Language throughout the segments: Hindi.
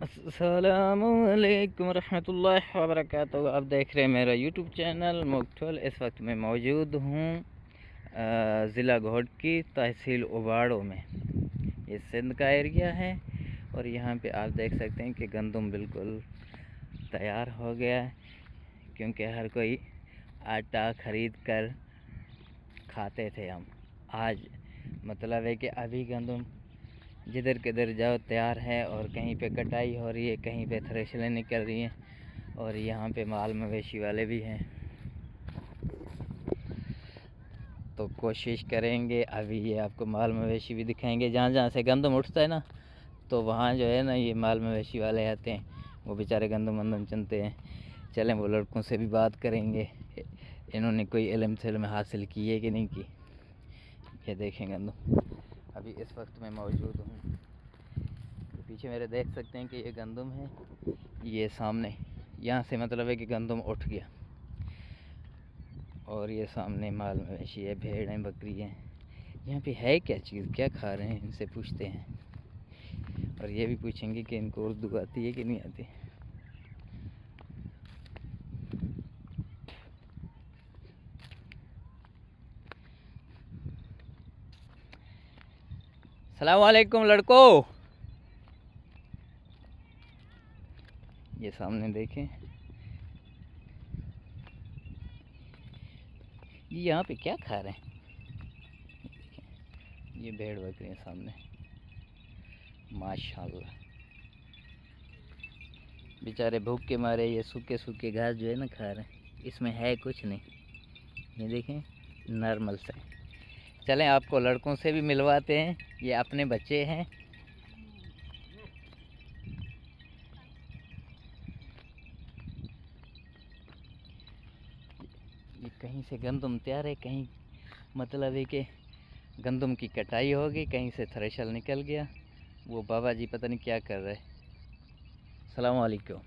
अस्सलामुअलैकुम रहमतुल्लाहि व बरकातहू। आप देख रहे हैं मेरा यूट्यूब चैनल मुक्तल। इस वक्त मैं मौजूद हूँ ज़िला घोटकी तहसील उबाड़ो में। ये सिंध का एरिया है और यहाँ पे आप देख सकते हैं कि गंदम बिल्कुल तैयार हो गया है, क्योंकि हर कोई आटा ख़रीद कर खाते थे हम। आज मतलब है कि अभी गंदम जिधर किधर जाओ तैयार है और कहीं पे कटाई हो रही है, कहीं पे थ्रेशरें निकल रही हैं और यहाँ पे माल मवेशी वाले भी हैं। तो कोशिश करेंगे अभी ये आपको माल मवेशी भी दिखाएंगे। जहाँ जहाँ से गंदम उठता है ना, तो वहाँ जो है ना ये माल मवेशी वाले आते हैं, वो बेचारे गंदम वंदम चुनते हैं। चलें वो लड़कों से भी बात करेंगे, इन्होंने कोई इल्म थिल्म हासिल की है कि नहीं की। ये देखें गंदम, अभी इस वक्त मैं मौजूद हूँ। पीछे मेरे देख सकते हैं कि ये गंदम है, ये सामने यहाँ से मतलब है कि गंदम उठ गया। और ये सामने माल मवेशी है, भेड़ हैं, बकरी हैं। यहाँ पे है क्या चीज़, क्या खा रहे हैं, इनसे पूछते हैं। और ये भी पूछेंगे कि इनको उर्दू आती है कि नहीं आती। अस्सलाम वालेकुम लड़कों। ये सामने देखें, ये यहाँ पे क्या खा रहे हैं। ये भेड़ बकरी हैं सामने, माशाल्लाह। बेचारे भूख के मारे ये सूखे सूखे घास जो है ना खा रहे हैं, इसमें है कुछ नहीं। ये देखें नॉर्मल से। चलें आपको लड़कों से भी मिलवाते हैं, ये अपने बच्चे हैं। ये कहीं से गंदम तैयार है, कहीं मतलब है कि गंदम की कटाई हो गई, कहीं से थ्रेशर निकल गया। वो बाबा जी पता नहीं क्या कर रहे। अस्सलाम वालेकुम,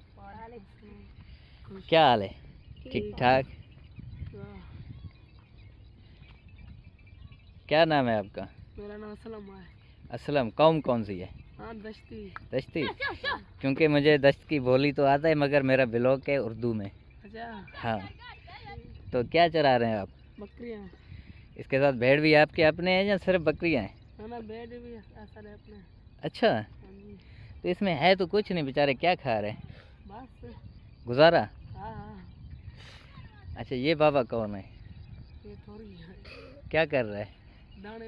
क्या हाल है? ठीक ठाक। क्या नाम है आपका? मेरा नाम असलम है। असलम, कौम कौन सी है? हाँ, दश्ती। दश्ती? क्योंकि मुझे दश्त की बोली तो आता है, मगर मेरा ब्लॉग है उर्दू में। अच्छा। हाँ, तो क्या चरा रहे हैं आप? बकरियाँ। इसके साथ भेड़ भी आपके अपने हैं या सिर्फ बकरियाँ हैं? हाँ ना, भेड़ भी ऐसा है अपने। अच्छा, हाँ जी। तो इसमें है तो कुछ नहीं, बेचारे क्या खा रहे हैं? बस गुजारा। हाँ हाँ। अच्छा, ये बाबा कौन है? ये थोड़ी है। क्या कर रहा है? दाने।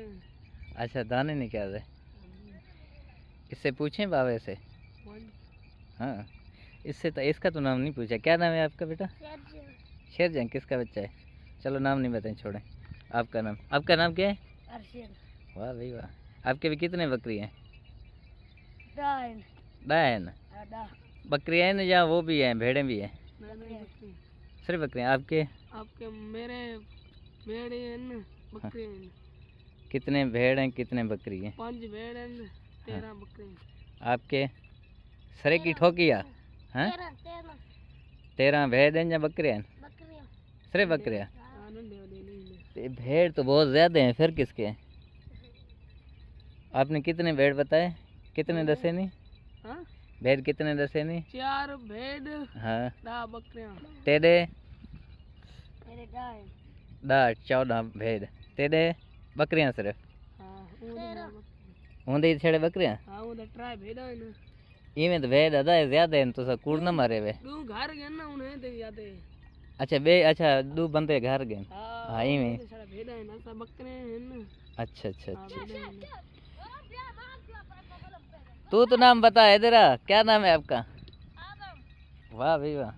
अच्छा, दाने निकाल रहे। हाँ इससे पूछें बाबा से। जी। हाँ, इससे तो इसका तो नाम नहीं पूछा। क्या नाम है आपका बेटा? शेरजंग। किसका बच्चा है? चलो नाम नहीं बताएं, छोड़ें। आपका नाम क्या है? अर्शियन। वाह भाई वाह। आपके भी कितने बकरी हैं? दान। दान बकरियाँ हैं या वो भी हैं, भेड़ें भी हैं? सिर्फ बकरियाँ आपके? आपके मेरे भेड़ हैं ना, बकरी हैं। कितने भेड़ हैं, कितने बकरी हैं? 5 भेड़ हैं, 13 बकरी। आपके सरे की ठोकिया? हाँ, 13 भेड़ हैं या बकरियाँ हैं? सिर्फ बकरियाँ? भेड़ तो बहुत ज़्यादा हैं, फिर किसके हैं? आपने कितने भेड़ बताए, कितने दसे नहीं? हाँ? भेड़ कितने दसे नहीं? 4 भेड़। हाँ। 10 बकरियाँ। तेरे? मेरे 14 भेड़। तेरे बकरियाँ सिर्फ? हाँ, ऊँधे छेड़े बकरियाँ? हाँ, वो ट्राई भेड़ा है ना। इमें तो भेड़ अदा है ज़्यादा है, तो सब कूड़ न मारे वे। दो घर गए ना, उन्हें दे जाते। अच्छा दो बंदे घर गए। हाँ इमें। भेड़ा है ना, सब बकरे हैं ना। अच्छा अच्छा हाँ, अच्छा। भेड़ा है ना। तू तो नाम बता है तेरा, क्या नाम है आपका? वाह भाई वाह।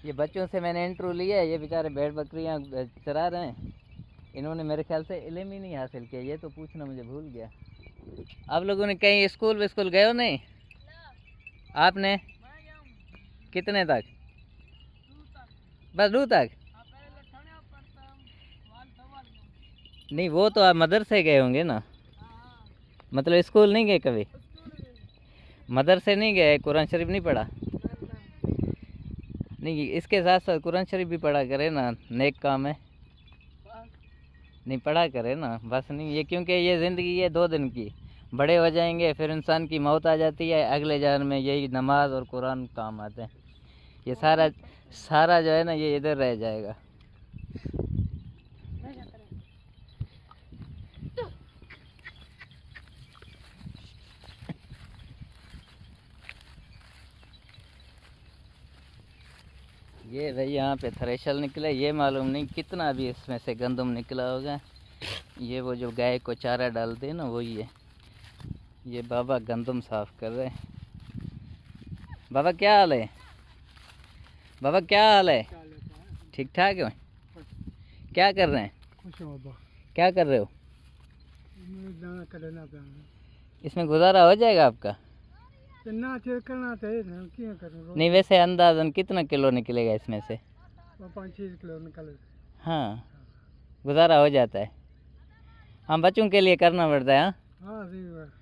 ये बच्चों से मैंने इंटरव्यू लिया है, ये बेचारे भेड़ बकरियां चरा रहे हैं। इन्होंने मेरे ख्याल से इल्म ही नहीं हासिल किया, ये तो पूछना मुझे भूल गया। आप लोगों ने कहीं स्कूल गए हो नहीं? आपने कितने तक? बस 2 तक? नहीं, वो तो आप मदरसे गए होंगे ना, मतलब स्कूल नहीं गए कभी? मदरसे नहीं गए, कुरान शरीफ नहीं पढ़ा? नहीं, इसके साथ साथ कुरान शरीफ भी पढ़ा करे ना, नेक काम है। नहीं, पढ़ा करे ना, बस नहीं ये, क्योंकि ये ज़िंदगी है 2 दिन की, बड़े हो जाएंगे फिर इंसान की मौत आ जाती है, अगले जन्म में यही नमाज और कुरान काम आते हैं। ये सारा सारा जो है ना ये इधर रह जाएगा। ये भाई यहाँ पे थ्रेशर निकले, ये मालूम नहीं कितना भी इसमें से गंदम निकला होगा। ये वो जो गाय को चारा डालते हैं ना वही है। ये बाबा गंदम साफ कर रहे हैं। बाबा क्या हाल है? बाबा क्या हाल है? ठीक ठाक है? क्या कर रहे हैं? क्या कर रहे हो? इसमें गुजारा हो जाएगा आपका? नहीं, वैसे अंदाजन कितना किलो निकलेगा इसमें से? 5-6 किलो निकले। हाँ, गुजारा हो जाता है। हम बच्चों के लिए करना पड़ता है। हाँ, सही बात।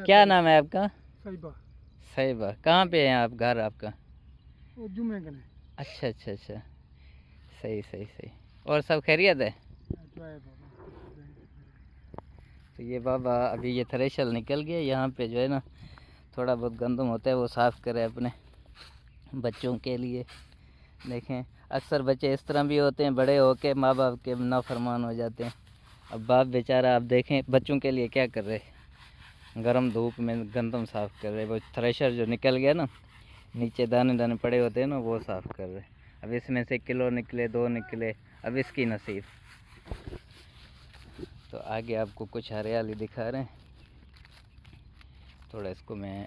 क्या नाम है आपका? सहीबा। सहीबा। कहाँ पे है आप, घर आपका? वो जुमे कने। अच्छा अच्छा अच्छा, सही सही सही। और सब खैरियत है? तो ये बाबा अभी ये थ्रेशर निकल गया, यहाँ पे जो है ना थोड़ा बहुत गंदम होता है वो साफ़ करे अपने बच्चों के लिए। देखें, अक्सर बच्चे इस तरह भी होते हैं, बड़े होके माँ बाप के नाफरमान हो जाते हैं। अब बाप बेचारा, आप देखें बच्चों के लिए क्या कर रहे हैं, गर्म धूप में गंदम साफ़ कर रहे हैं। वो थ्रेशर जो निकल गया ना, नीचे दाने दाने पड़े होते हैं ना, वो साफ़ कर रहे हैं। अब इसमें से किलो निकले, 2 निकले, अब इसकी नसीब। तो आगे आपको कुछ हरियाली दिखा रहे हैं, थोड़ा इसको मैं